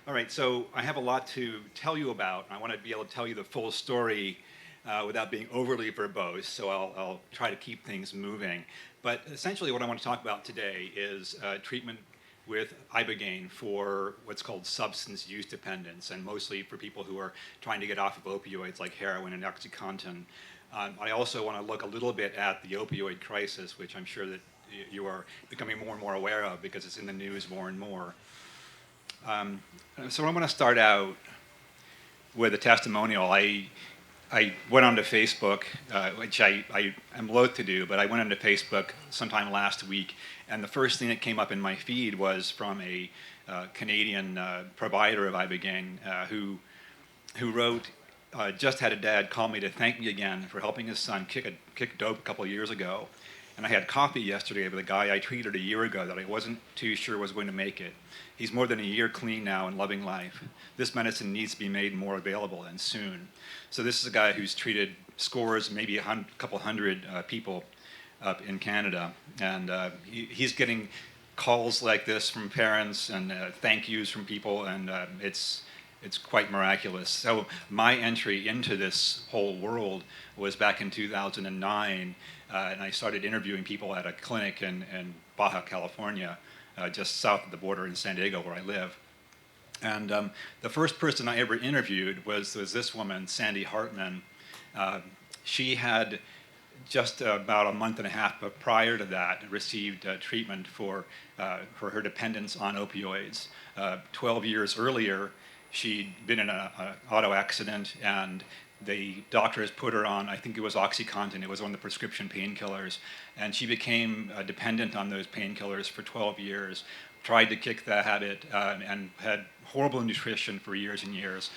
All right, so I have a lot to tell you about. I want to be able to tell you the full story without being overly verbose, so I'll try to keep things moving. But essentially what I want to talk about today is treatment with Ibogaine for what's called substance use dependence, and mostly for people who are trying to get off of opioids like heroin and OxyContin. I also want to look a little bit at the opioid crisis, which I'm sure that you are becoming more and more aware of because it's in the news more and more. So I'm going to start out with a testimonial. I went onto Facebook, which I am loath to do, but I went onto Facebook sometime last week, and the first thing that came up in my feed was from a Canadian provider of Ibogaine who wrote, just had a dad call me to thank me again for helping his son kick dope a couple of years ago. And I had coffee yesterday with a guy I treated a year ago that I wasn't too sure was going to make it. He's more than a year clean now and loving life. This medicine needs to be made more available and soon. So this is a guy who's treated scores, maybe a couple hundred people up in Canada. And he's getting calls like this from parents and thank yous from people, and it's quite miraculous. So my entry into this whole world was back in 2009, and I started interviewing people at a clinic in Baja California, just south of the border in San Diego where I live. And the first person I ever interviewed was this woman, Sandy Hartman. She had just about a month and a half prior to that received treatment for her dependence on opioids. 12 years earlier, she'd been in an auto accident, and the doctors put her on, I think it was OxyContin, it was one of the prescription painkillers, and she became dependent on those painkillers for 12 years, tried to kick the habit, and had horrible nutrition for years and years.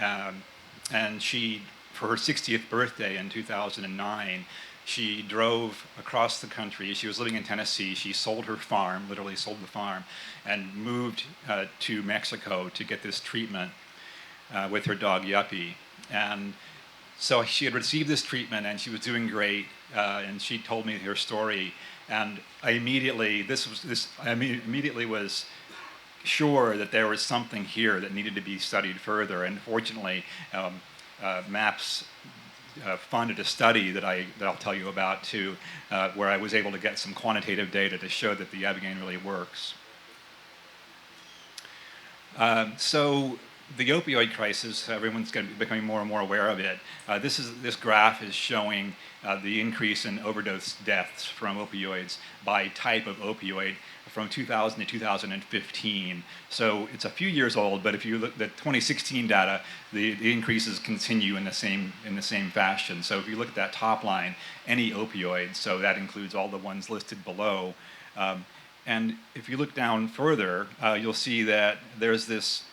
And she, for her 60th birthday in 2009, she drove across the country. She was living in Tennessee. She sold her farm, literally sold the farm, and moved to Mexico to get this treatment with her dog Yuppie. And so she had received this treatment, and she was doing great. And she told me her story, and I immediately was sure that there was something here that needed to be studied further. And fortunately, MAPS funded a study that I'll tell you about too, where I was able to get some quantitative data to show that the Ibogaine really works. So the opioid crisis, everyone's going to be becoming more and more aware of it. This graph is showing the increase in overdose deaths from opioids by type of opioid from 2000 to 2015. So it's a few years old, but if you look at the 2016 data, the increases continue in the same fashion. So if you look at that top line, any opioid, so that includes all the ones listed below. And if you look down further, you'll see that there's this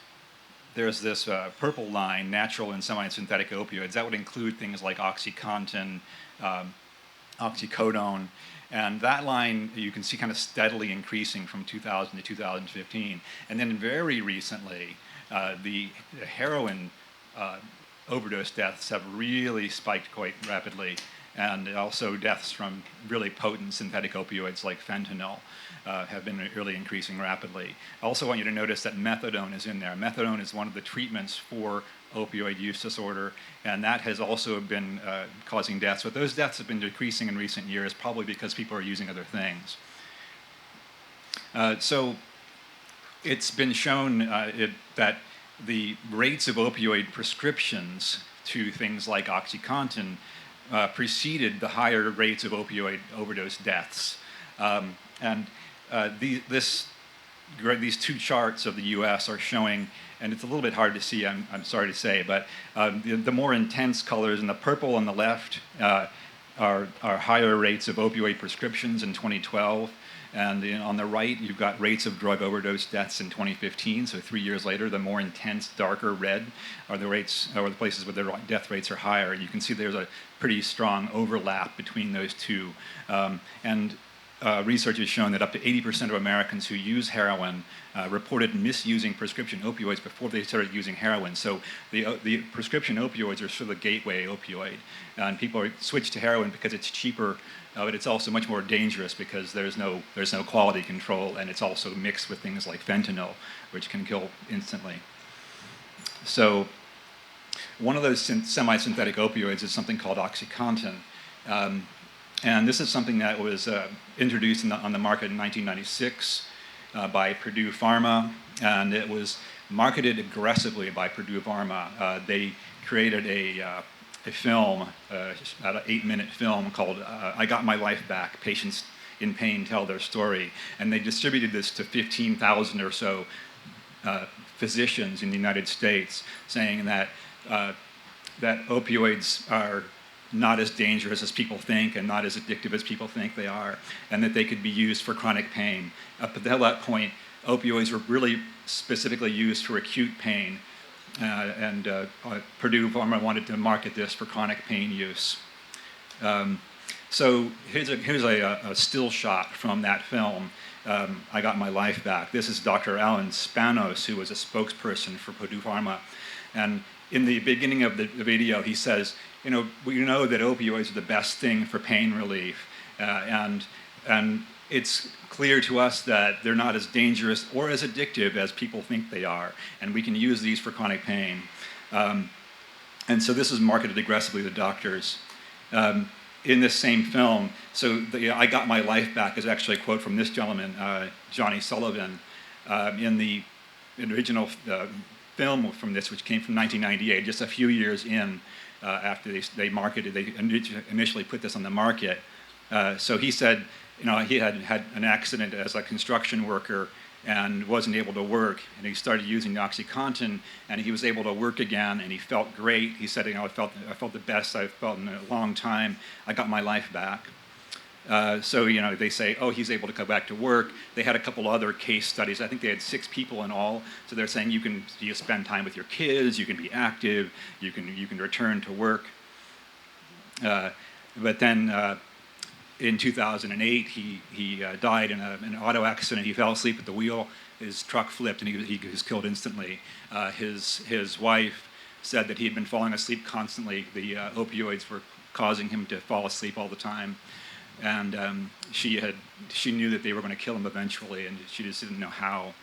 purple line, natural and semi-synthetic opioids. That would include things like OxyContin, oxycodone, and that line you can see kind of steadily increasing from 2000 to 2015. And then very recently, the heroin overdose deaths have really spiked quite rapidly, and also deaths from really potent synthetic opioids like fentanyl have been really increasing rapidly. I also want you to notice that methadone is in there. Methadone is one of the treatments for opioid use disorder, and that has also been causing deaths. But those deaths have been decreasing in recent years, probably because people are using other things. So it's been shown that the rates of opioid prescriptions to things like OxyContin preceded the higher rates of opioid overdose deaths. These two charts of the U.S. are showing, and it's a little bit hard to see, I'm sorry to say, but the more intense colors in the purple on the left are higher rates of opioid prescriptions in 2012. And on the right, you've got rates of drug overdose deaths in 2015. So 3 years later, the more intense, darker red are the rates, or the places where the death rates are higher. You can see there's a pretty strong overlap between those two. And research has shown that up to 80% of Americans who use heroin reported misusing prescription opioids before they started using heroin. So the prescription opioids are sort of the gateway opioid. And people switch to heroin because it's cheaper, but it's also much more dangerous because there's no quality control, and it's also mixed with things like fentanyl, which can kill instantly. So one of those semi-synthetic opioids is something called OxyContin. And this is something that was introduced on the market in 1996 by Purdue Pharma, and it was marketed aggressively by Purdue Pharma. They created a film, about an 8-minute film called I Got My Life Back, Patients in Pain Tell Their Story. And they distributed this to 15,000 or so physicians in the United States, saying that opioids are not as dangerous as people think and not as addictive as people think they are, and that they could be used for chronic pain. Up until that point, opioids were really specifically used for acute pain, and Purdue Pharma wanted to market this for chronic pain use. So here's a still shot from that film, I Got My Life Back. This is Dr. Alan Spanos, who was a spokesperson for Purdue Pharma. And in the beginning of the video, he says, we know that opioids are the best thing for pain relief, and it's clear to us that they're not as dangerous or as addictive as people think they are, and we can use these for chronic pain. And so this is marketed aggressively to doctors. In this same film, so I Got My Life Back is actually a quote from this gentleman, Johnny Sullivan, in the original film from this, which came from 1998, just a few years in after they initially put this on the market. So he said, he had an accident as a construction worker and wasn't able to work, and he started using OxyContin, and he was able to work again, and he felt great. He said, I felt the best I've felt in a long time. I got my life back. So they say, he's able to go back to work. They had a couple other case studies. I think they had 6 people in all. So they're saying you can spend time with your kids, you can be active, you can return to work. But then in 2008, he died in an auto accident. He fell asleep at the wheel. His truck flipped, and he was killed instantly. His wife said that he had been falling asleep constantly. The opioids were causing him to fall asleep all the time. And she knew that they were going to kill him eventually, and she just didn't know how.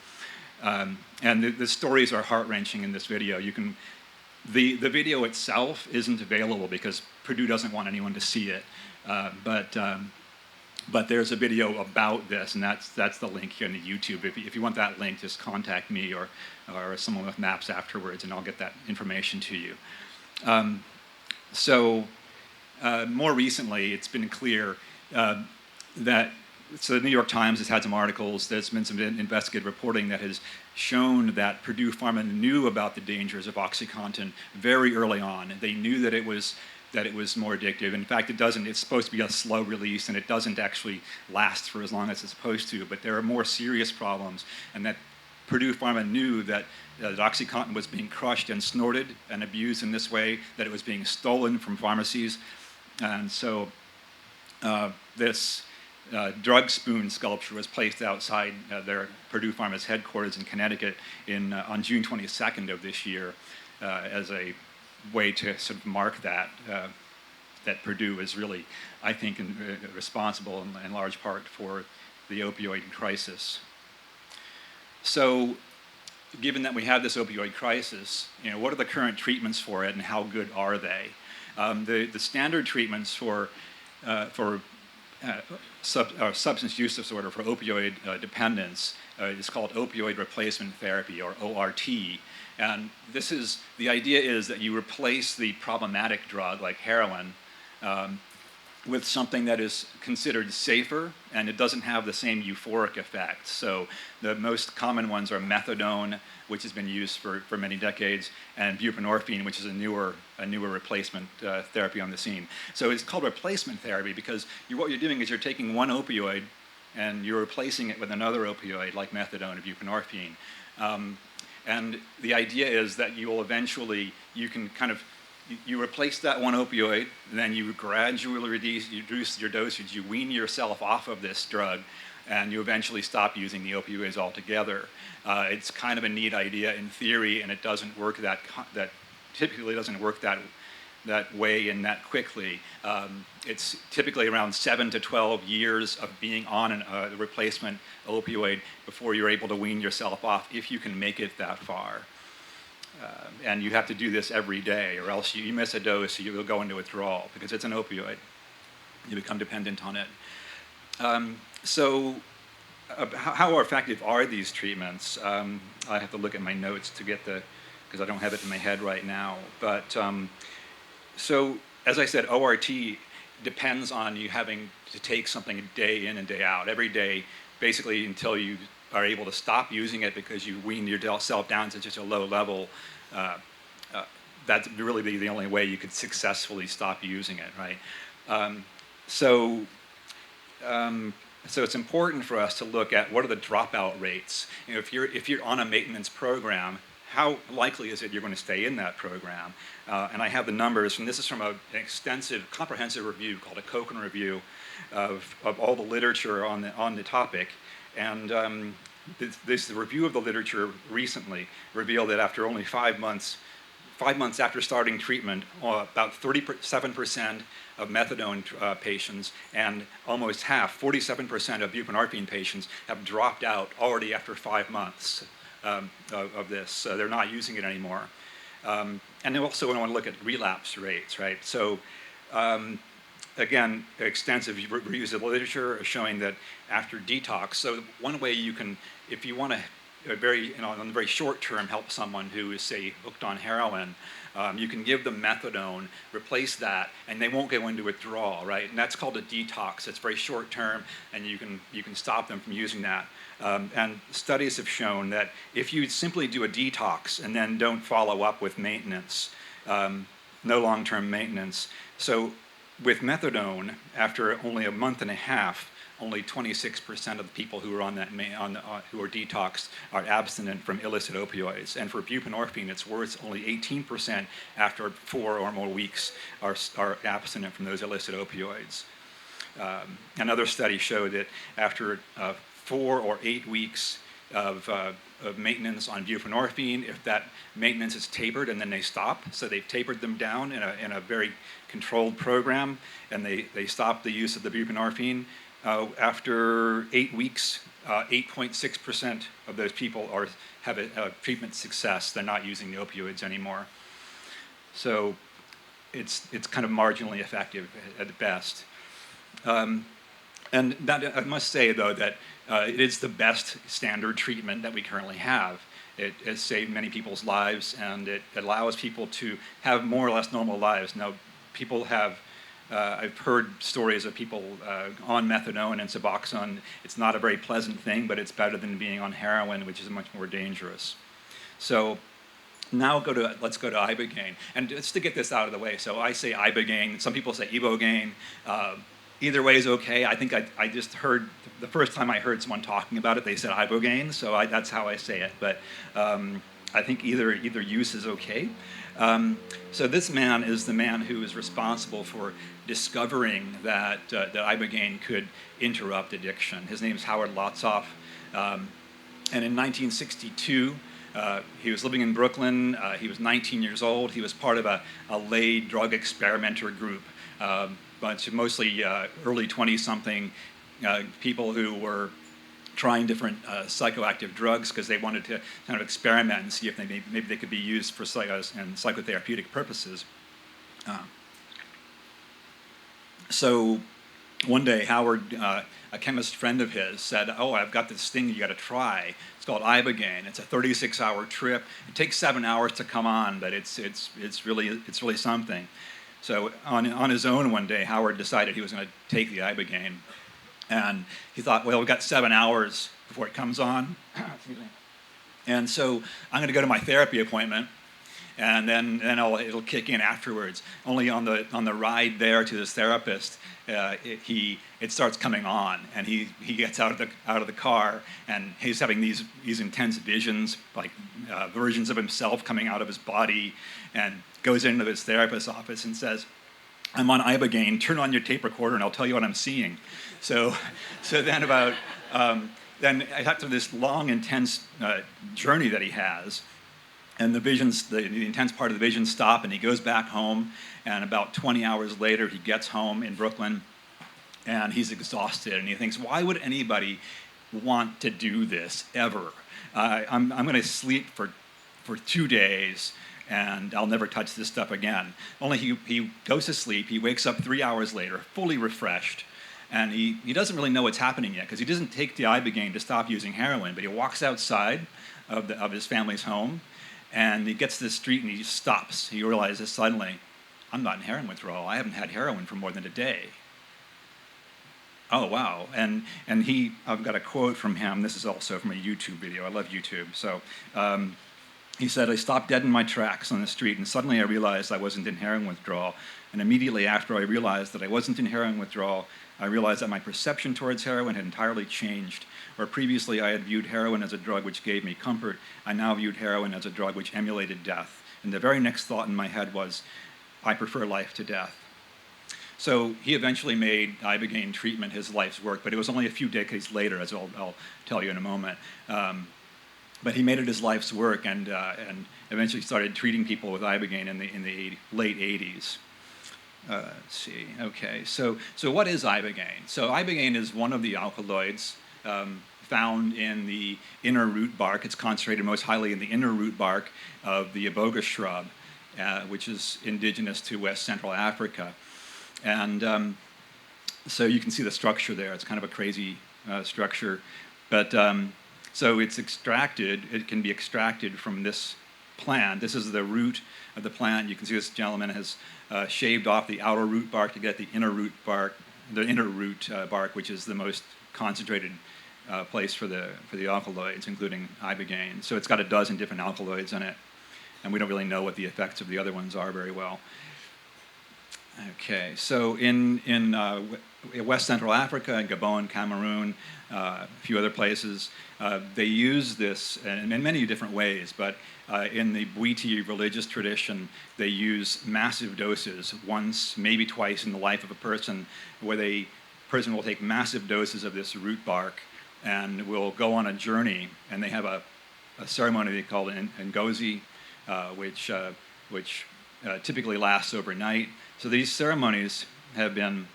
And the stories are heart-wrenching in this video. The video itself isn't available because Purdue doesn't want anyone to see it. But there's a video about this, and that's the link here on the YouTube. If you want that link, just contact me or someone with maps afterwards, and I'll get that information to you. More recently, it's been clear that the New York Times has had some articles. There's been some investigative reporting that has shown that Purdue Pharma knew about the dangers of OxyContin very early on. They knew that it was more addictive. In fact, it's supposed to be a slow release, and it doesn't actually last for as long as it's supposed to. But there are more serious problems, and that Purdue Pharma knew that OxyContin was being crushed and snorted and abused in this way, that it was being stolen from pharmacies. And so this drug spoon sculpture was placed outside their Purdue Pharma's headquarters in Connecticut on June 22nd of this year as a way to sort of mark that Purdue is really, I think, responsible in large part for the opioid crisis. So given that we have this opioid crisis, what are the current treatments for it, and how good are they? The standard treatments for substance use disorder, for opioid dependence, is called opioid replacement therapy, or ORT. And the idea is that you replace the problematic drug, like heroin, with something that is considered safer, and it doesn't have the same euphoric effect. So the most common ones are methadone, which has been used for many decades, and buprenorphine, which is a newer replacement therapy on the scene. So it's called replacement therapy because what you're doing is you're taking one opioid and you're replacing it with another opioid, like methadone or buprenorphine. And the idea is that you can kind of you replace that one opioid, then you gradually reduce your dosage, you wean yourself off of this drug, and you eventually stop using the opioids altogether. It's kind of a neat idea in theory, and it doesn't work that typically doesn't work that way and that quickly. It's typically around 7 to 12 years of being on a replacement opioid before you're able to wean yourself off, if you can make it that far. And you have to do this every day, or else you miss a dose, you will go into withdrawal, because it's an opioid. You become dependent on it. How effective are these treatments? I have to look at my notes to get because I don't have it in my head right now. But so, as I said, ORT depends on you having to take something day in and day out, every day, basically until you are able to stop using it because you wean yourself down to just a low level. That's really the only way you could successfully stop using it, right? So it's important for us to look at what are the dropout rates. You know, if you're on a maintenance program, how likely is it you're going to stay in that program? And I have the numbers, and this is from an extensive, comprehensive review called a Cochrane review of all the literature on the topic. And the review of the literature recently revealed that after only 5 months after starting treatment, about 37% of methadone patients and almost half, 47% of buprenorphine patients have dropped out already after 5 months of this. They're not using it anymore. And then also we want to look at relapse rates, right? So again, extensive reviews of the literature are showing that after detox, so one way you can, if you want to on the very short term help someone who is, say, hooked on heroin, you can give them methadone, replace that, and they won't go into withdrawal, right? And that's called a detox. It's very short term, and you can stop them from using that. And studies have shown that if you simply do a detox and then don't follow up with maintenance, no long-term maintenance. So with methadone, after only a month and a half, only 26% of the people who are on that who are detoxed are abstinent from illicit opioids. And for buprenorphine, it's worse. Only 18% after 4 or more weeks are abstinent from those illicit opioids. Another study showed that after 4 or 8 weeks of maintenance on buprenorphine, if that maintenance is tapered and then they stop, so they've tapered them down in a very controlled program, and they stop the use of the buprenorphine, after 8 weeks, 8.6% of those people have a treatment success. They're not using the opioids anymore. So it's kind of marginally effective at best. And that, I must say, though, that it is the best standard treatment that we currently have. It has saved many people's lives, and it allows people to have more or less normal lives. Now, people have I've heard stories of people on methadone and Suboxone. It's not a very pleasant thing, but it's better than being on heroin, which is much more dangerous. So now let's go to Ibogaine. And just to get this out of the way, so I say Ibogaine. Some people say Ibogaine. Either way is okay. I think I just heard, the first time I heard someone talking about it, they said Ibogaine, so that's how I say it. But I think either use is okay. So this man is the man who is responsible for discovering that Ibogaine could interrupt addiction. His name is Howard Lotsof. And in 1962, he was living in Brooklyn. He was 19 years old. He was part of a lay drug experimenter group, bunch of mostly early 20-something people who were trying different psychoactive drugs because they wanted to kind of experiment and see if maybe they could be used for psychotherapeutic purposes. So one day, Howard, a chemist friend of his, said, "Oh, I've got this thing you got to try. It's called Ibogaine. It's a 36-hour trip. It takes 7 hours to come on, but it's really something." So on his own one day, Howard decided he was going to take the Ibogaine. And he thought, well, we've got 7 hours before it comes on. And so I'm going to go to my therapy appointment, and then it'll kick in afterwards. Only on the ride there to this therapist, it starts coming on, and he gets out of the car, and he's having these intense visions, like versions of himself coming out of his body, and goes into his therapist's office and says, "I'm on Ibogaine, turn on your tape recorder and I'll tell you what I'm seeing." So then after this long, intense journey that he has, and the visions, the intense part of the visions stop, and he goes back home, and about 20 hours later, he gets home in Brooklyn, and he's exhausted, and he thinks, why would anybody want to do this ever? I'm going to sleep for 2 days, and I'll never touch this stuff again. Only he goes to sleep, he wakes up 3 hours later, fully refreshed, and he doesn't really know what's happening yet, because he doesn't take the Ibogaine to stop using heroin, but he walks outside of his family's home, and he gets to the street and he stops. He realizes suddenly, I'm not in heroin withdrawal. I haven't had heroin for more than a day. Oh, wow. And I've got a quote from him. This is also from a YouTube video. I love YouTube. So he said, "I stopped dead in my tracks on the street, and suddenly I realized I wasn't in heroin withdrawal. And immediately after I realized that I wasn't in heroin withdrawal, I realized that my perception towards heroin had entirely changed. Where previously I had viewed heroin as a drug which gave me comfort, I now viewed heroin as a drug which emulated death. And the very next thought in my head was, I prefer life to death." So he eventually made Ibogaine treatment his life's work, but it was only a few decades later, as I'll tell you in a moment. But he made it his life's work, and eventually started treating people with Ibogaine in the late 80s. Let's see. Okay. So what is Ibogaine? So Ibogaine is one of the alkaloids found in the inner root bark. It's concentrated most highly in the inner root bark of the Iboga shrub, which is indigenous to West Central Africa. And so you can see the structure there. It's kind of a crazy structure. But so it's extracted. It can be extracted from this plant. This is the root of the plant. You can see this gentleman has shaved off the outer root bark to get the inner root bark, which is the most concentrated place for the alkaloids, including Ibogaine. So it's got a dozen different alkaloids in it, and we don't really know what the effects of the other ones are very well. Okay, so in West Central Africa, in Gabon, Cameroon, a few other places, they use this in many different ways, but in the Bwiti religious tradition, they use massive doses, once, maybe twice in the life of a person, where the person will take massive doses of this root bark and will go on a journey, and they have a ceremony they call Ngozi, which typically lasts overnight. So these ceremonies have been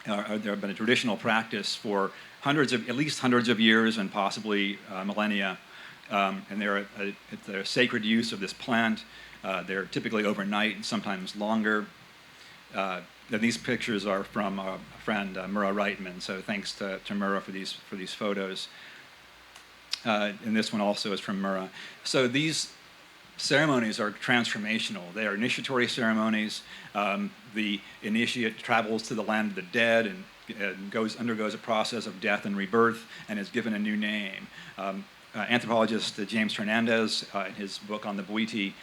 a traditional practice for at least hundreds of years and possibly millennia. And they're a sacred use of this plant. They're typically overnight and sometimes longer. And these pictures are from a friend, Murrah Reitman. So thanks to Murrah for these photos. And this one also is from Murrah. So these ceremonies are transformational. They are initiatory ceremonies. The initiate travels to the land of the dead and undergoes a process of death and rebirth and is given a new name. Anthropologist James Hernandez, in his book on the Bwiti,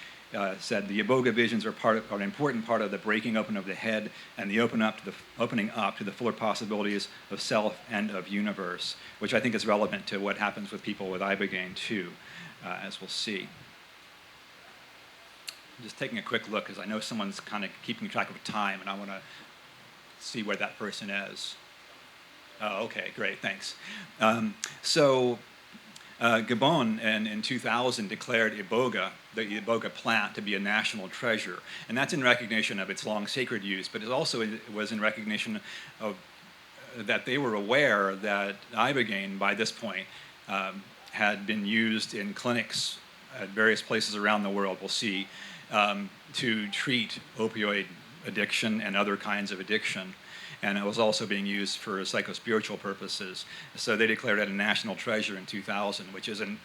said the Iboga visions are an important part of the breaking open of the head and the opening up to the fuller possibilities of self and of universe, which I think is relevant to what happens with people with Ibogaine too, as we'll see. I'm just taking a quick look because I know someone's kind of keeping track of time, and I want to see where that person is. Oh, okay, great, thanks. Gabon in 2000 declared Iboga, the Iboga plant, to be a national treasure. And that's in recognition of its long sacred use, but it also was in recognition of that they were aware that Ibogaine, by this point, had been used in clinics at various places around the world, we'll see, to treat opioid addiction and other kinds of addiction. And it was also being used for psychospiritual purposes. So they declared it a national treasure in 2000, which is in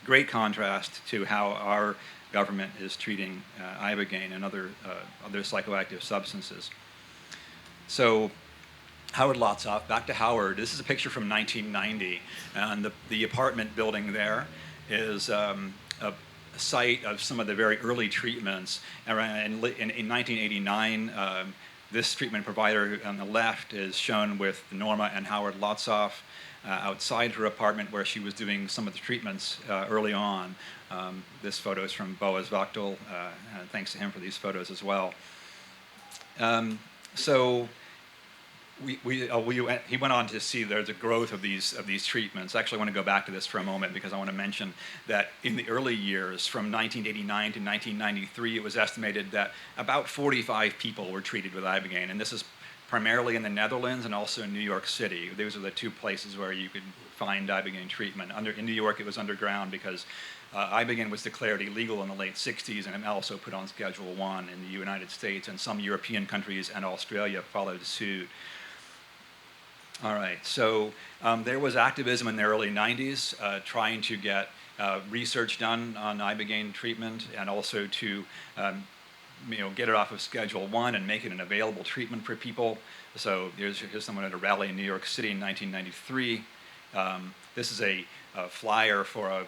great contrast to how our government is treating Ibogaine and other psychoactive substances. So Howard Lotsoff, back to Howard. This is a picture from 1990, and the apartment building there is a site of some of the very early treatments. In 1989, this treatment provider on the left is shown with Norma and Howard Lotsoff. outside her apartment where she was doing some of the treatments early on. This photo is from Boaz Vachtel, and thanks to him for these photos as well. So he went on to see there's a growth of these treatments. Actually, I want to go back to this for a moment because I want to mention that in the early years, from 1989 to 1993, it was estimated that about 45 people were treated with Ibogaine, and this is primarily in the Netherlands and also in New York City. Those are the two places where you could find Ibogaine treatment. In New York, it was underground because Ibogaine was declared illegal in the late 60s, and it also put on Schedule I in the United States, and some European countries and Australia followed suit. All right, so there was activism in the early 90s trying to get research done on Ibogaine treatment and also to get it off of Schedule I and make it an available treatment for people. So here's someone at a rally in New York City in 1993. This is a flyer for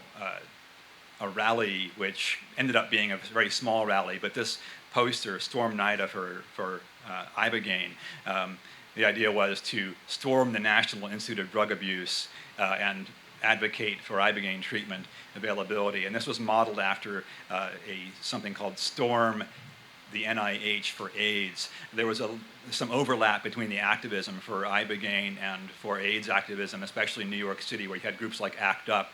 a rally which ended up being a very small rally, but this poster, Storm N.I.D.A. for Ibogaine, the idea was to storm the National Institute of Drug Abuse and advocate for Ibogaine treatment availability. And this was modeled after something called Storm the N.I.H. for AIDS. There was some overlap between the activism for Ibogaine and for AIDS activism, especially in New York City, where you had groups like ACT UP,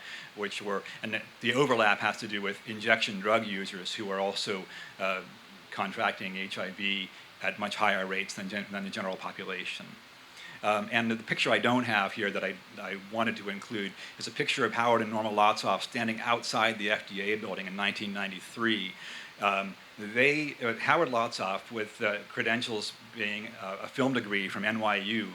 and the overlap has to do with injection drug users who are also contracting HIV at much higher rates than the general population. And the picture I don't have here that I wanted to include is a picture of Howard and Norma Lotsof standing outside the FDA building in 1993. Howard Lotsof, with credentials being a film degree from NYU,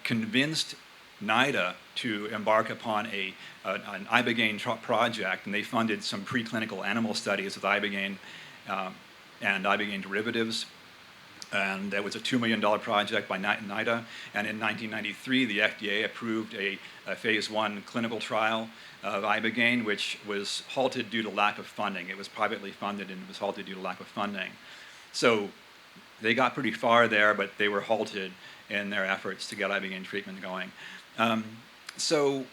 convinced N.I.D.A. to embark upon an Ibogaine project, and they funded some preclinical animal studies with Ibogaine and Ibogaine derivatives. And that was a $2 million project by N.I.D.A. And in 1993, the FDA approved a phase 1 clinical trial of Ibogaine, which was halted due to lack of funding. It was privately funded and it was halted due to lack of funding. So they got pretty far there, but they were halted in their efforts to get Ibogaine treatment going. So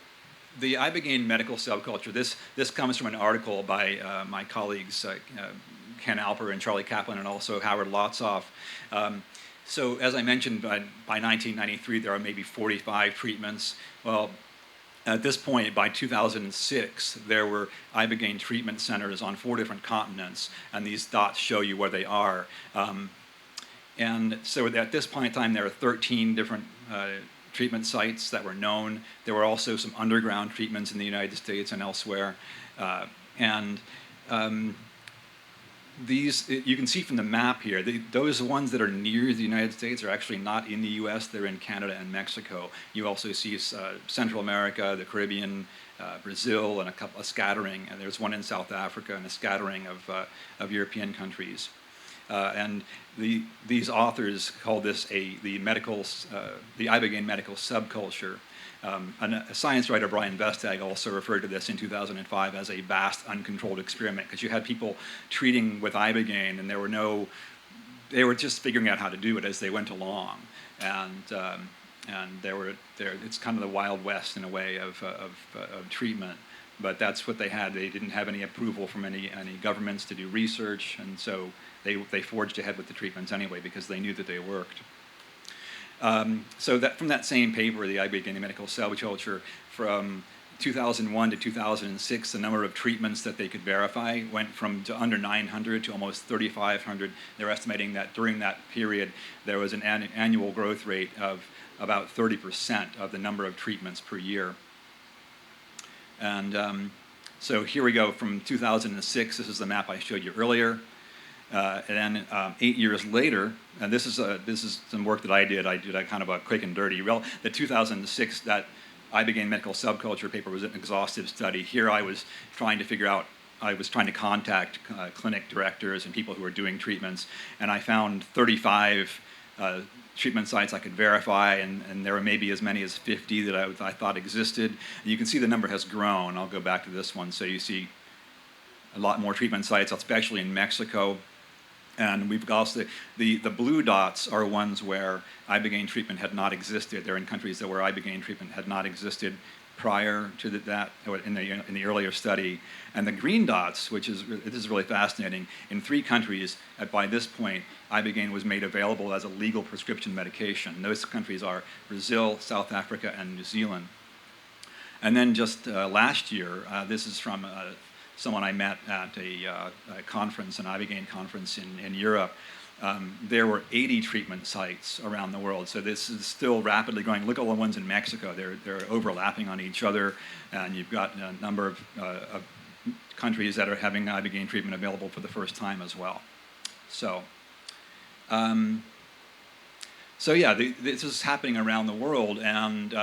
the Ibogaine medical subculture, this comes from an article by my colleagues, Ken Alper and Charlie Kaplan, and also Howard Lotsof. So as I mentioned, by 1993, there are maybe 45 treatments. Well, at this point, by 2006, there were Ibogaine treatment centers on 4 different continents, and these dots show you where they are. And so at this point in time, there are 13 different treatment sites that were known. There were also some underground treatments in the United States and elsewhere. These, you can see from the map here, those ones that are near the United States are actually not in the US, they're in Canada and Mexico. You also see Central America, the Caribbean, Brazil, and a scattering, and there's one in South Africa and a scattering of European countries. And these authors call this the Ibogaine medical subculture. A science writer, Brian Vestag, also referred to this in 2005 as a vast, uncontrolled experiment, because you had people treating with Ibogaine, and they were just figuring out how to do it as they went along, and it's kind of the Wild West in a way of treatment. But that's what they had. They didn't have any approval from any governments to do research, and so they forged ahead with the treatments anyway because they knew that they worked. So that from that same paper, the Ibogaine medical subculture, from 2001 to 2006, the number of treatments that they could verify went from under 900 to almost 3,500. They're estimating that during that period, there was an annual growth rate of about 30% of the number of treatments per year. And so here we go from 2006. This is the map I showed you earlier. And then 8 years later, and this is some work that I did. I did a kind of a quick and dirty. The 2006, that Ibogaine medical subculture paper was an exhaustive study. Here I was trying to contact clinic directors and people who were doing treatments, and I found 35 treatment sites I could verify, and there were maybe as many as 50 that I thought existed. And you can see the number has grown. I'll go back to this one. So you see a lot more treatment sites, especially in Mexico. And we've also, the blue dots are ones where Ibogaine treatment had not existed. They're in countries where Ibogaine treatment had not existed prior to that, in the earlier study. And the green dots, this is really fascinating, in 3 countries, by this point, Ibogaine was made available as a legal prescription medication. Those countries are Brazil, South Africa, and New Zealand. And then just last year, this is from someone I met at a conference, an Ibogaine conference in Europe. There were 80 treatment sites around the world, so this is still rapidly growing. Look at all the ones in Mexico; they're overlapping on each other, and you've got a number of countries that are having Ibogaine treatment available for the first time as well. So, yeah, this is happening around the world, and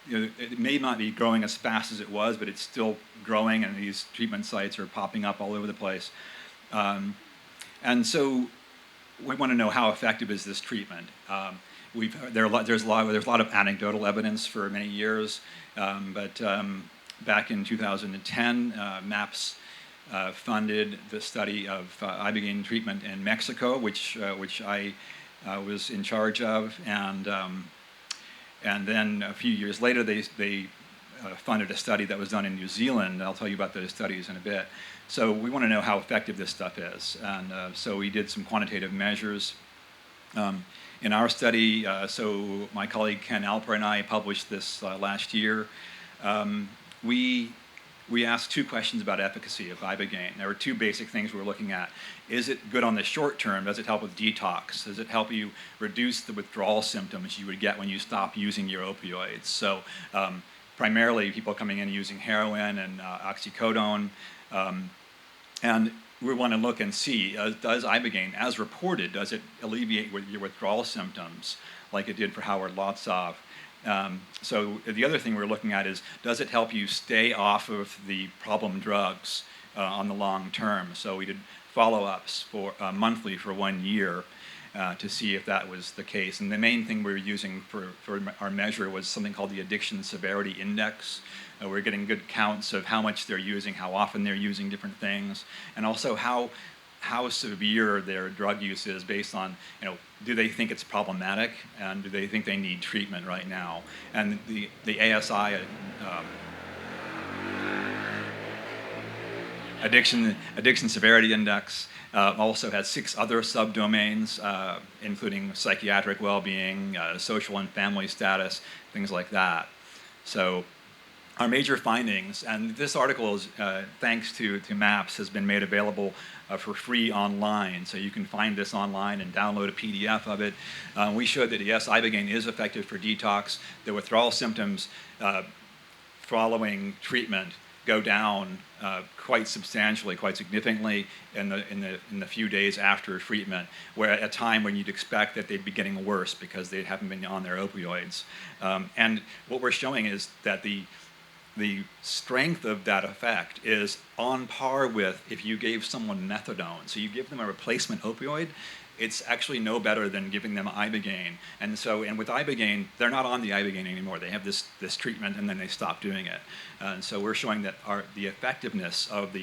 it may not be growing as fast as it was, but it's still growing, and these treatment sites are popping up all over the place. And so we want to know how effective is this treatment. There's a lot of anecdotal evidence for many years, but back in 2010, MAPS funded the study of Ibogaine treatment in Mexico, which I was in charge of, and then a few years later they funded a study that was done in New Zealand. I'll tell you about those studies in a bit. So we want to know how effective this stuff is, and so we did some quantitative measures. In our study, so my colleague Ken Alper and I published this last year. We asked 2 questions about efficacy of Ibogaine. There were 2 basic things we were looking at. Is it good on the short term? Does it help with detox? Does it help you reduce the withdrawal symptoms you would get when you stop using your opioids? So primarily people coming in using heroin and oxycodone. And we want to look and see, does Ibogaine, as reported, does it alleviate your withdrawal symptoms like it did for Howard Lotzov? So the other thing we're looking at is, does it help you stay off of the problem drugs on the long term? So we did follow-ups for monthly for 1 year to see if that was the case. And the main thing we were using for our measure was something called the Addiction Severity Index. We're getting good counts of how much they're using, how often they're using different things, and also how severe their drug use is based on, do they think it's problematic, and do they think they need treatment right now? And the ASI, Addiction Severity Index, also has 6 other subdomains, including psychiatric well-being, social and family status, things like that. So our major findings, and this article is, thanks to MAPS, has been made available for free online, so you can find this online and download a PDF of it. We showed that yes, Ibogaine is effective for detox. The withdrawal symptoms following treatment go down quite substantially, quite significantly in the few days after treatment, where at a time when you'd expect that they'd be getting worse because they haven't been on their opioids. And what we're showing is that the strength of that effect is on par with if you gave someone methadone. So you give them a replacement opioid, it's actually no better than giving them Ibogaine. And with Ibogaine, they're not on the Ibogaine anymore. They have this treatment and then they stop doing it. And so we're showing that the effectiveness of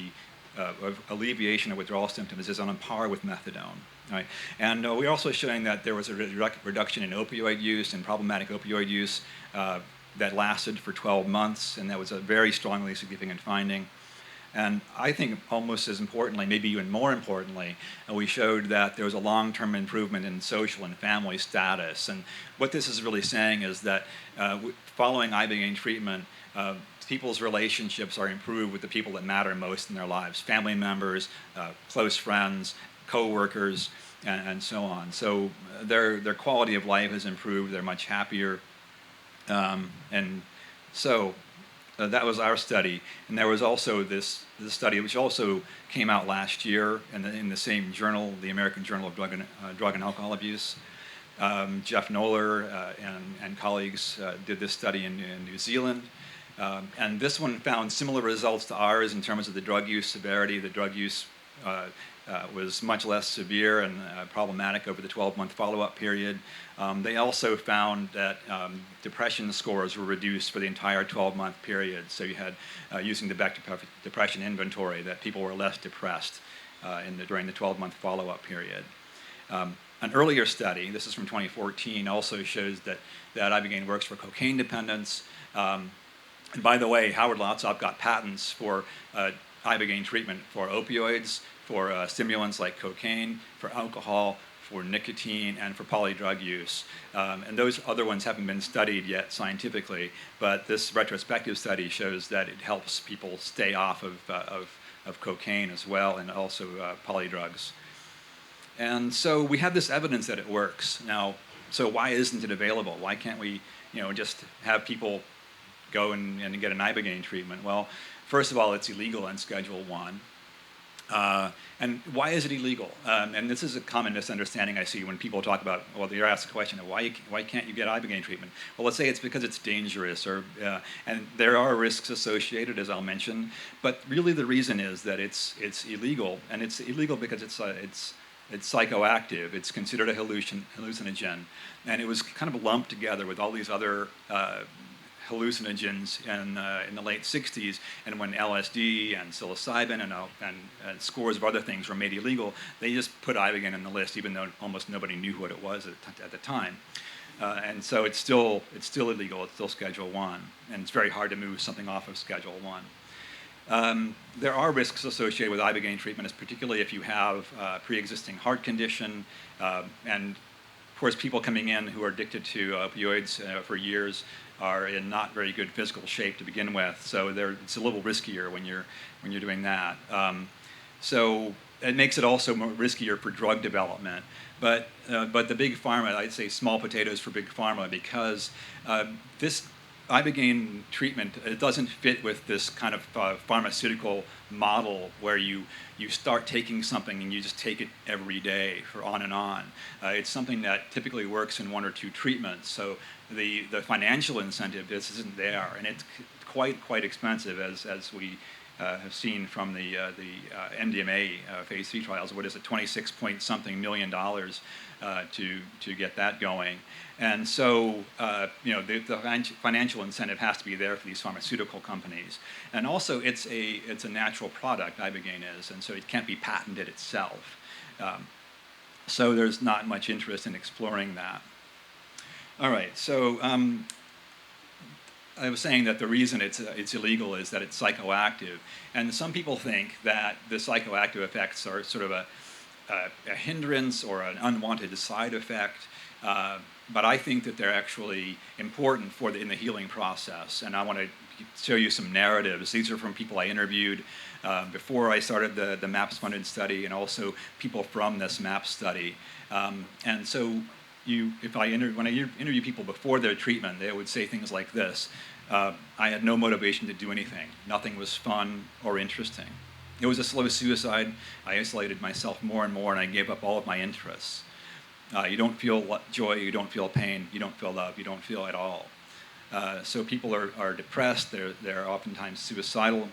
of alleviation of withdrawal symptoms is on par with methadone. Right? And we're also showing that there was a reduction in opioid use and problematic opioid use that lasted for 12 months, and that was a very strongly significant finding. And I think almost as importantly, maybe even more importantly, we showed that there was a long-term improvement in social and family status. And what this is really saying is that following Ibogaine treatment, people's relationships are improved with the people that matter most in their lives: family members, close friends, co-workers, and so on. So their quality of life has improved. They're much happier. And so that was our study. And there was also this study, which also came out last year in the same journal, the American Journal of Drug and Alcohol Abuse. Jeff Noller and colleagues did this study in New Zealand. And this one found similar results to ours in terms of the drug use severity. The drug use was much less severe and problematic over the 12-month follow-up period. They also found that depression scores were reduced for the entire 12-month period. So you had, using the Beck Depression Inventory, that people were less depressed during the 12-month follow-up period. An earlier study, this is from 2014, also shows that Ibogaine works for cocaine dependence. And by the way, Howard Lotzop got patents for Ibogaine treatment for opioids, for stimulants like cocaine, for alcohol, for nicotine, and for polydrug use. And those other ones haven't been studied yet scientifically, but this retrospective study shows that it helps people stay off of cocaine as well, and also polydrugs. And so we have this evidence that it works. Now, so why isn't it available? Why can't we, just have people go and get an Ibogaine treatment? Well, first of all, it's illegal on Schedule 1. And why is it illegal? And this is a common misunderstanding I see when people talk about, well, you're asked the question of why can't you get Ibogaine treatment? Well, let's say it's because it's dangerous, and there are risks associated, as I'll mention. But really, the reason is that it's illegal, and it's illegal because it's psychoactive. It's considered a hallucinogen, and it was kind of lumped together with all these other hallucinogens in the late 60s, and when LSD and psilocybin and scores of other things were made illegal, they just put Ibogaine on the list, even though almost nobody knew what it was at the time. And so it's still illegal. It's still Schedule 1, and it's very hard to move something off of Schedule 1. There are risks associated with Ibogaine treatment, particularly if you have pre-existing heart condition, and of course people coming in who are addicted to opioids for years are in not very good physical shape to begin with, so it's a little riskier when you're doing that. So it makes it also more riskier for drug development. But the big pharma, I'd say small potatoes for big pharma, because this Ibogaine treatment, it doesn't fit with this kind of pharmaceutical model where you start taking something and you just take it every day for on and on. It's something that typically works in 1 or 2 treatments. So the financial incentive just isn't there, and it's quite expensive, as we have seen from the MDMA phase 3 trials. What is it, 26-point-something million to get that going. And so, the financial incentive has to be there for these pharmaceutical companies. And also, it's a natural product, Ibogaine is, and so it can't be patented itself. So there's not much interest in exploring that. All right, so I was saying that the reason it's illegal is that it's psychoactive. And some people think that the psychoactive effects are sort of a hindrance or an unwanted side effect. But I think that they're actually important in the healing process. And I want to show you some narratives. These are from people I interviewed before I started the MAPS-funded study, and also people from this MAPS study. And so when I interview people before their treatment, they would say things like this. I had no motivation to do anything. Nothing was fun or interesting. It was a slow suicide. I isolated myself more and more, and I gave up all of my interests. You don't feel joy, you don't feel pain, you don't feel love, you don't feel at all. So people are depressed, they're oftentimes suicidal.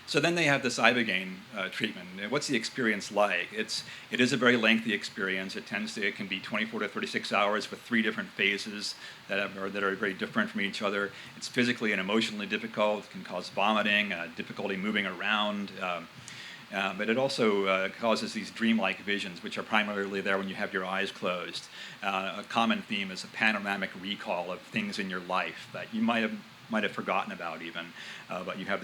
So then they have this Ibogaine treatment. And what's the experience like? It is a very lengthy experience. It can be 24 to 36 hours with 3 different phases that are very different from each other. It's physically and emotionally difficult. It can cause vomiting, difficulty moving around. But it also causes these dreamlike visions, which are primarily there when you have your eyes closed. A common theme is a panoramic recall of things in your life that you might have forgotten about even, but you have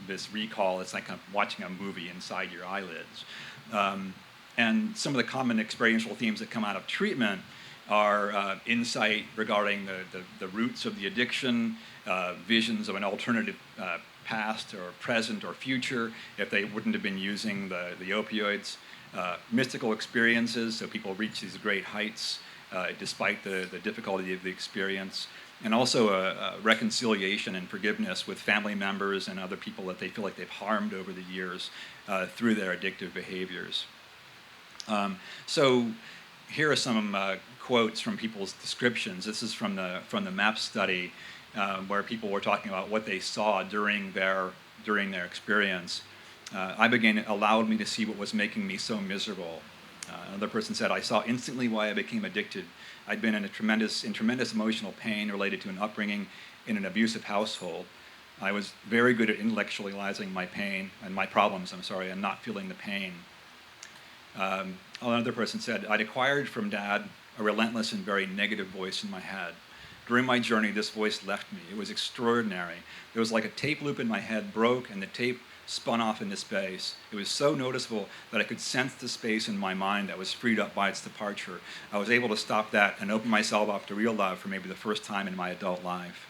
this recall. It's like kind of watching a movie inside your eyelids. And some of the common experiential themes that come out of treatment are insight regarding the roots of the addiction, visions of an alternative past or present or future if they wouldn't have been using the opioids, mystical experiences, so people reach these great heights despite the difficulty of the experience, and also a reconciliation and forgiveness with family members and other people that they feel like they've harmed over the years through their addictive behaviors. So here are some quotes from people's descriptions. This is from the MAPS study, where people were talking about what they saw during their experience. Ibogaine allowed me to see what was making me so miserable. Another person said, I saw instantly why I became addicted. I'd been in tremendous emotional pain related to an upbringing in an abusive household. I was very good at intellectualizing my pain and my problems, and not feeling the pain. Another person said, I'd acquired from Dad a relentless and very negative voice in my head. During my journey, this voice left me. It was extraordinary. It was like a tape loop in my head broke and the tape spun off into space. It was so noticeable that I could sense the space in my mind that was freed up by its departure. I was able to stop that and open myself up to real love for maybe the first time in my adult life.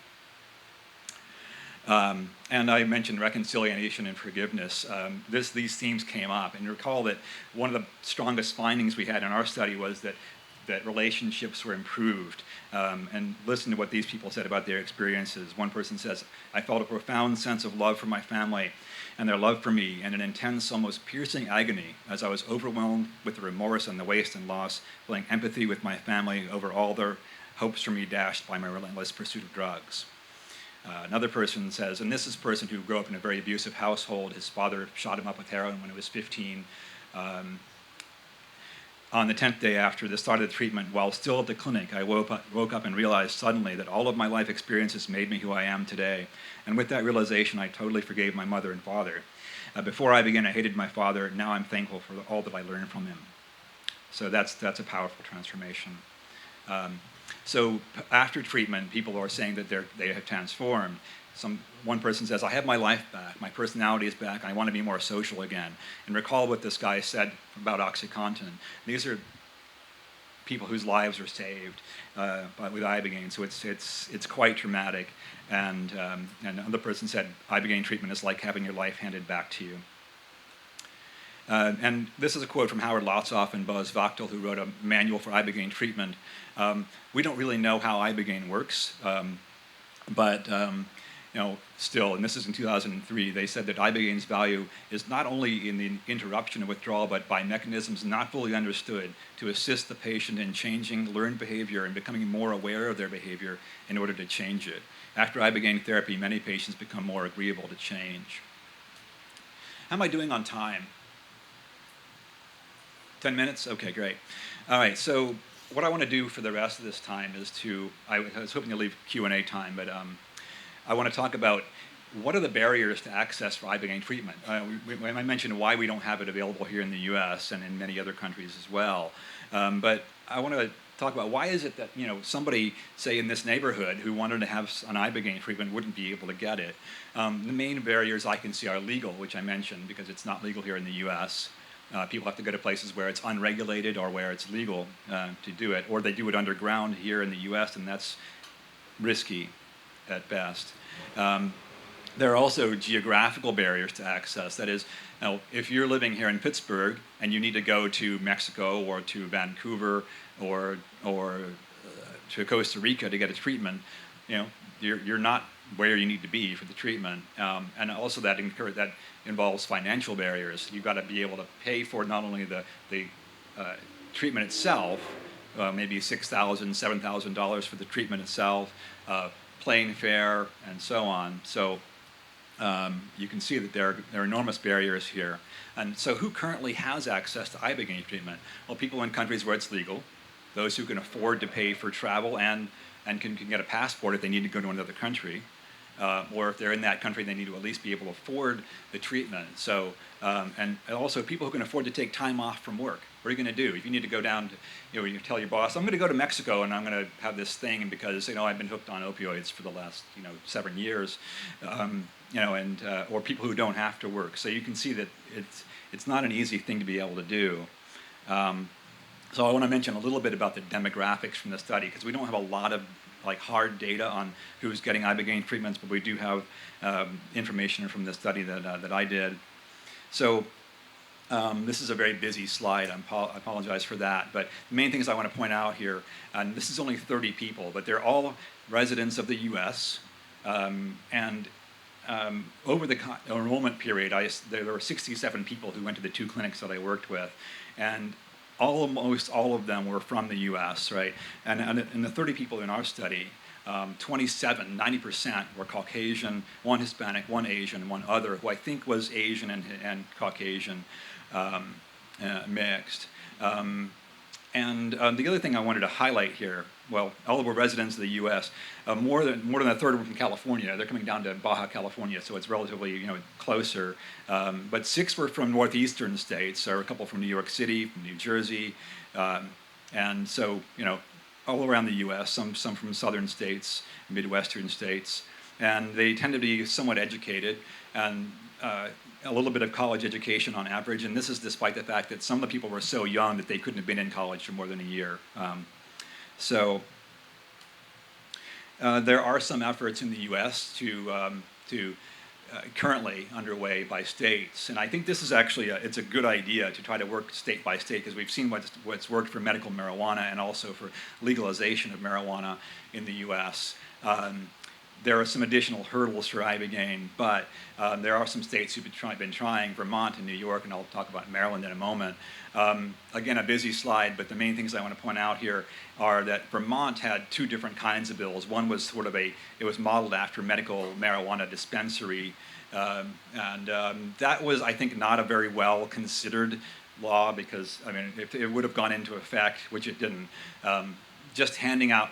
And I mentioned reconciliation and forgiveness. These themes came up, and you recall that one of the strongest findings we had in our study was that relationships were improved. And listen to what these people said about their experiences. One person says, I felt a profound sense of love for my family and their love for me, and an intense, almost piercing agony as I was overwhelmed with the remorse and the waste and loss, feeling empathy with my family over all their hopes for me dashed by my relentless pursuit of drugs. Another person says, and this is a person who grew up in a very abusive household. His father shot him up with heroin when he was 15. On the 10th day after the start of the treatment, while still at the clinic, I woke up and realized suddenly that all of my life experiences made me who I am today. And with that realization, I totally forgave my mother and father. Before I began, I hated my father. Now I'm thankful for all that I learned from him. So that's a powerful transformation. So after treatment, people are saying that they have transformed. One person says, I have my life back, my personality is back, and I want to be more social again. And recall what this guy said about OxyContin. These are people whose lives are saved with Ibogaine, so it's quite traumatic. And another person said, Ibogaine treatment is like having your life handed back to you. And this is a quote from Howard Lotsoff and Buzz Vachtel, who wrote a manual for Ibogaine treatment. We don't really know how Ibogaine works, but still, and this is in 2003, they said that Ibogaine's value is not only in the interruption of withdrawal, but by mechanisms not fully understood to assist the patient in changing learned behavior and becoming more aware of their behavior in order to change it. After Ibogaine therapy, many patients become more agreeable to change. How am I doing on time? 10 minutes? Okay, great. All right, so what I want to do for the rest of this time is I was hoping to leave Q&A time, but I want to talk about what are the barriers to access for Ibogaine treatment. I mentioned why we don't have it available here in the US and in many other countries as well. But I want to talk about why is it that somebody, say in this neighborhood, who wanted to have an Ibogaine treatment wouldn't be able to get it. The main barriers I can see are legal, which I mentioned, because it's not legal here in the US. People have to go to places where it's unregulated or where it's legal to do it, or they do it underground here in the US, and that's risky at best. There are also geographical barriers to access. That is, if you're living here in Pittsburgh and you need to go to Mexico or to Vancouver or to Costa Rica to get a treatment, you're not where you need to be for the treatment. And also that involves financial barriers. You've got to be able to pay for not only the treatment itself, maybe $6,000, $7,000 for the treatment itself, plane fare, and so on. So you can see that there are enormous barriers here. And so who currently has access to Ibogaine treatment? Well, people in countries where it's legal, those who can afford to pay for travel and can get a passport if they need to go to another country. Or if they're in that country, they need to at least be able to afford the treatment. So, and also people who can afford to take time off from work. What are you going to do? If you need to go down to, you tell your boss, I'm going to go to Mexico and I'm going to have this thing because, I've been hooked on opioids for the last, 7 years, or people who don't have to work. So you can see that it's not an easy thing to be able to do. So I want to mention a little bit about the demographics from the study, because we don't have a lot of hard data on who's getting Ibogaine treatments, but we do have information from the study that I did. So this is a very busy slide. I apologize for that. But the main things I want to point out here, and this is only 30 people, but they're all residents of the U.S. Over the enrollment period, there were 67 people who went to the 2 clinics that I worked with, and almost all of them were from the U.S., right? And in the 30 people in our study, 90% were Caucasian, 1 Hispanic, 1 Asian, 1 other, who I think was Asian and Caucasian mixed. And the other thing I wanted to highlight here, well, eligible residents of the U.S., more than a third were from California. They're coming down to Baja California, so it's relatively closer. But 6 were from northeastern states, or a couple from New York City, from New Jersey, and so all around the U.S. Some from southern states, midwestern states, and they tend to be somewhat educated and a little bit of college education on average, and this is despite the fact that some of the people were so young that they couldn't have been in college for more than a year. There are some efforts in the U.S. to currently underway by states, and I think this is actually it's a good idea to try to work state by state, because we've seen what's worked for medical marijuana and also for legalization of marijuana in the U.S. There are some additional hurdles for Ibogaine, but there are some states who've been trying, Vermont and New York, and I'll talk about Maryland in a moment. Again, a busy slide, but the main things I want to point out here are that Vermont had 2 different kinds of bills. One was sort of it was modeled after medical marijuana dispensary, and that was, I think, not a very well considered law, because, I mean, if it would have gone into effect, which it didn't, just handing out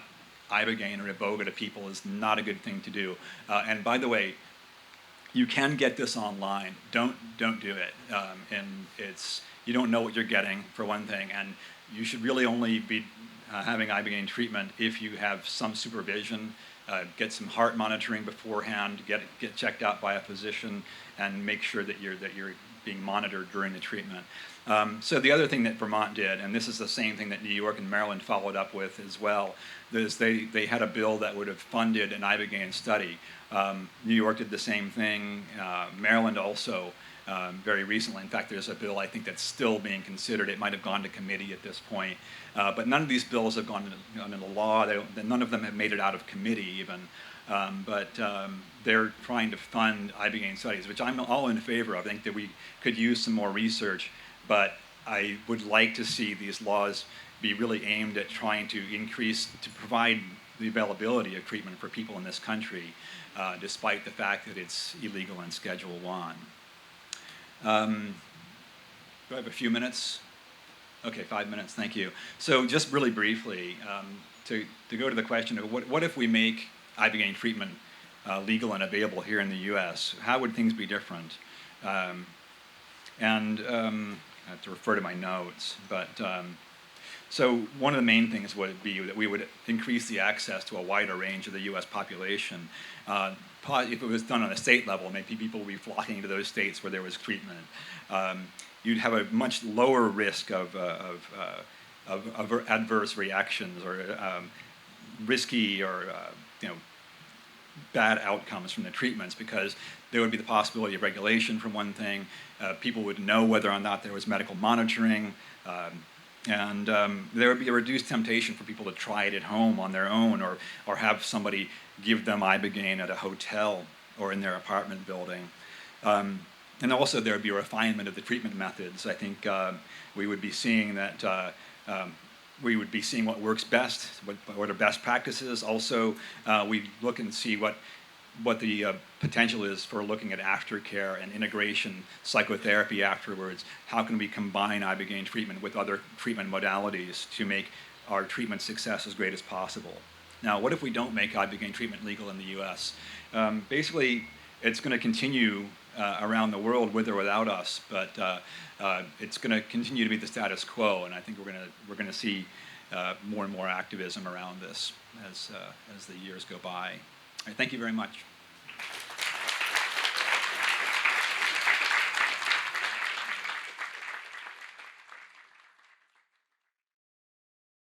Ibogaine or Iboga to people is not a good thing to do. And by the way, you can get this online. Don't do it. And you don't know what you're getting, for one thing, and you should really only be having Ibogaine treatment if you have some supervision. Get some heart monitoring beforehand. Get checked out by a physician, and make sure that you're being monitored during the treatment. So the other thing that Vermont did, and this is the same thing that New York and Maryland followed up with as well, is they had a bill that would have funded an Ibogaine study. New York did the same thing. Maryland also very recently. In fact, there's a bill I think that's still being considered. It might have gone to committee at this point. But none of these bills have gone into law. None of them have made it out of committee even. But they're trying to fund Ibogaine studies, which I'm all in favor of. I think that we could use some more research, but I would like to see these laws be really aimed at trying to provide the availability of treatment for people in this country, despite the fact that it's illegal in Schedule 1. Do I have a few minutes? Okay, 5 minutes, thank you. So just really briefly, to go to the question of what if we make Ibogaine treatment legal and available here in the U.S., how would things be different? I have to refer to my notes, but so one of the main things would be that we would increase the access to a wider range of the U.S. population. If it was done on a state level, maybe people would be flocking to those states where there was treatment. You'd have a much lower risk of adverse reactions or risky or bad outcomes from the treatments, because there would be the possibility of regulation, for one thing. People would know whether or not there was medical monitoring, and there would be a reduced temptation for people to try it at home on their own, or have somebody give them Ibogaine at a hotel or in their apartment building. And also there would be a refinement of the treatment methods. I think we would be seeing that we would be seeing what works best, what are best practices. Also, we look and see what the potential is for looking at aftercare and integration psychotherapy afterwards. How can we combine Ibogaine treatment with other treatment modalities to make our treatment success as great as possible? Now, what if we don't make Ibogaine treatment legal in the U.S.? Basically, it's going to continue around the world with or without us, but it's going to continue to be the status quo, and I think we're going to see more and more activism around this as the years go by. All right, thank you very much.